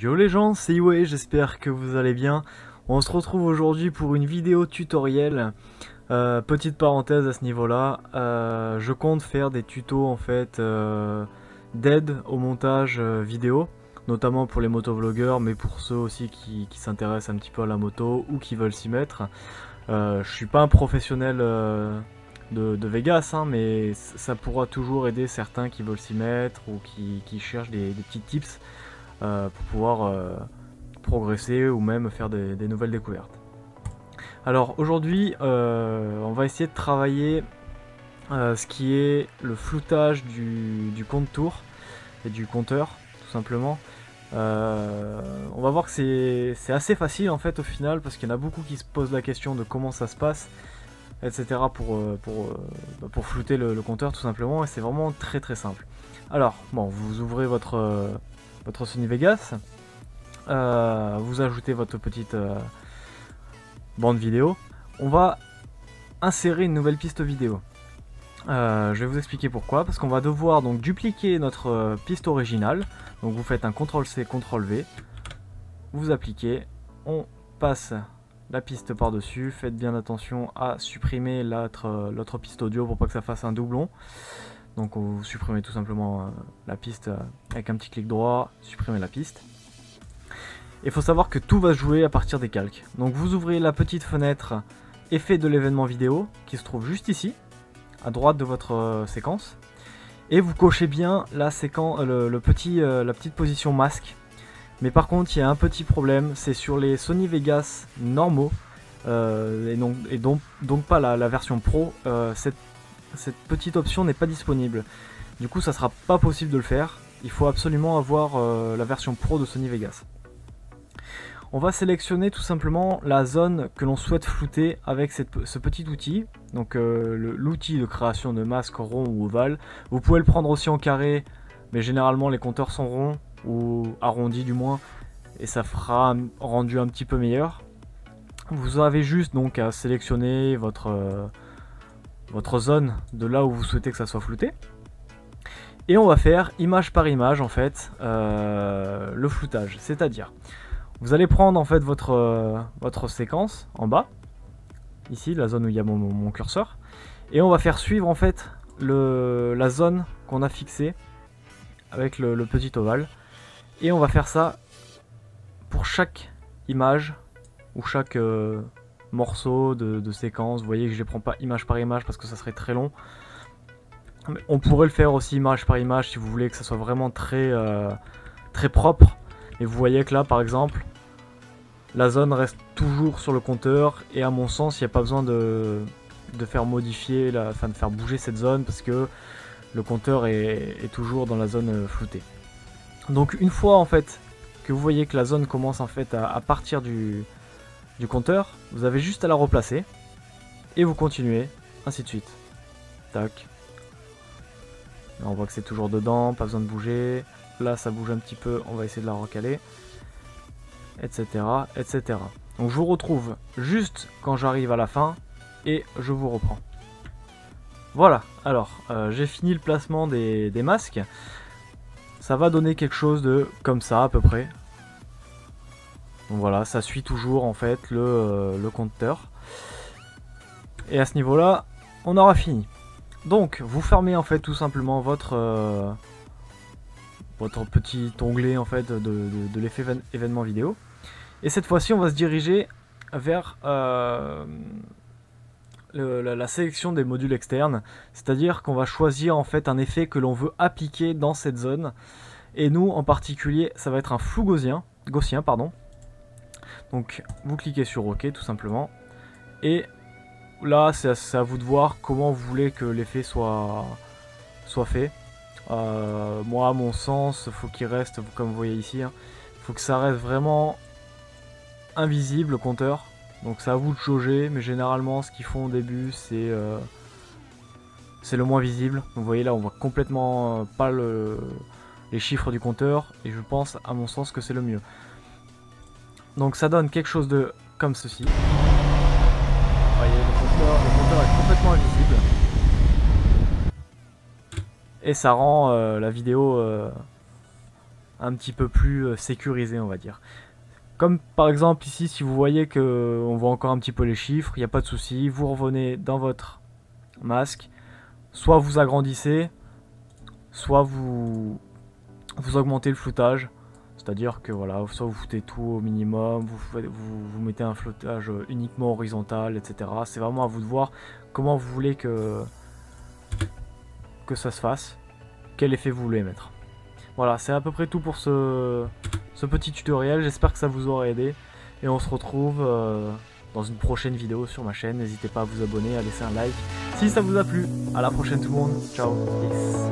Yo les gens, c'est Iway, j'espère que vous allez bien. On se retrouve aujourd'hui pour une vidéo tutoriel. Petite parenthèse à ce niveau-là, je compte faire des tutos en fait d'aide au montage vidéo, notamment pour les motovlogueurs, mais pour ceux aussi qui s'intéressent un petit peu à la moto ou qui veulent s'y mettre. Je suis pas un professionnel de Vegas, hein, mais ça pourra toujours aider certains qui veulent s'y mettre ou qui cherchent des petits tips pour pouvoir progresser ou même faire des nouvelles découvertes. Alors aujourd'hui on va essayer de travailler ce qui est le floutage du contour et du compteur tout simplement. On va voir que c'est assez facile en fait au final, parce qu'il y en a beaucoup qui se posent la question de comment ça se passe, etc. pour flouter le compteur tout simplement, et c'est vraiment très très simple. Alors bon, vous ouvrez votre Sony Vegas, vous ajoutez votre petite bande vidéo, on va insérer une nouvelle piste vidéo. Je vais vous expliquer pourquoi, parce qu'on va devoir donc dupliquer notre piste originale. Donc vous faites un CTRL-C, CTRL-V, vous appliquez, on passe la piste par-dessus, faites bien attention à supprimer l'autre piste audio pour pas que ça fasse un doublon. Donc vous supprimez tout simplement la piste avec un petit clic droit, supprimez la piste. Il faut savoir que tout va se jouer à partir des calques. Donc vous ouvrez la petite fenêtre effet de l'événement vidéo qui se trouve juste ici, à droite de votre séquence, et vous cochez bien la séquence, la petite position masque. Mais par contre il y a un petit problème, c'est sur les Sony Vegas normaux et donc pas la version pro, cette petite option n'est pas disponible. Du coup ça sera pas possible de le faire, il faut absolument avoir la version pro de Sony Vegas. On va sélectionner tout simplement la zone que l'on souhaite flouter avec ce petit outil, donc l'outil de création de masque rond ou ovale. Vous pouvez le prendre aussi en carré, mais généralement les compteurs sont ronds, ou arrondis du moins, et ça fera un rendu un petit peu meilleur. Vous avez juste donc à sélectionner votre zone de là où vous souhaitez que ça soit flouté. Et on va faire image par image en fait le floutage, c'est-à-dire vous allez prendre en fait votre séquence en bas, ici la zone où il y a mon curseur, et on va faire suivre en fait la zone qu'on a fixée avec le petit ovale, et on va faire ça pour chaque image ou chaque morceau de séquence. Vous voyez que je ne les prends pas image par image parce que ça serait très long. Mais on pourrait le faire aussi image par image si vous voulez que ça soit vraiment très propre. Et vous voyez que là par exemple la zone reste toujours sur le compteur, et à mon sens il n'y a pas besoin de faire modifier, de faire bouger cette zone, parce que le compteur est toujours dans la zone floutée. Donc une fois en fait que vous voyez que la zone commence en fait à partir du compteur, vous avez juste à la replacer et vous continuez ainsi de suite. Tac. Là, on voit que c'est toujours dedans, pas besoin de bouger. Là ça bouge un petit peu, on va essayer de la recaler, etc., etc. Donc je vous retrouve juste quand j'arrive à la fin et je vous reprends. Voilà, alors j'ai fini le placement des masques. Ça va donner quelque chose de comme ça à peu près. Donc voilà, ça suit toujours en fait le compteur. Et à ce niveau là, on aura fini. Donc vous fermez en fait tout simplement votre petit onglet en fait de l'effet événement vidéo, et cette fois-ci on va se diriger vers la sélection des modules externes, c'est-à-dire qu'on va choisir en fait un effet que l'on veut appliquer dans cette zone, et nous en particulier ça va être un flou gaussien pardon. Donc vous cliquez sur OK tout simplement, et là c'est à vous de voir comment vous voulez que l'effet soit fait. Moi à mon sens faut qu'il reste, comme vous voyez ici, hein, faut que ça reste vraiment invisible le compteur, donc c'est à vous de jauger, mais généralement ce qu'ils font au début c'est le moins visible. Donc, vous voyez là on voit complètement pas les chiffres du compteur, et je pense à mon sens que c'est le mieux. Donc ça donne quelque chose de comme ceci. Vous voyez le compteur est complètement invisible. Et ça rend la vidéo un petit peu plus sécurisé, on va dire. Comme par exemple ici, si vous voyez que on voit encore un petit peu les chiffres, il n'y a pas de souci, vous revenez dans votre masque, soit vous agrandissez, soit vous augmentez le floutage, c'est-à-dire que voilà, soit vous foutez tout au minimum, vous mettez un floutage uniquement horizontal, etc. C'est vraiment à vous de voir comment vous voulez que ça se fasse, quel effet vous voulez mettre. Voilà, c'est à peu près tout pour ce petit tutoriel, j'espère que ça vous aura aidé, et on se retrouve dans une prochaine vidéo sur ma chaîne. N'hésitez pas à vous abonner, à laisser un like si ça vous a plu. À la prochaine tout le monde, ciao, peace.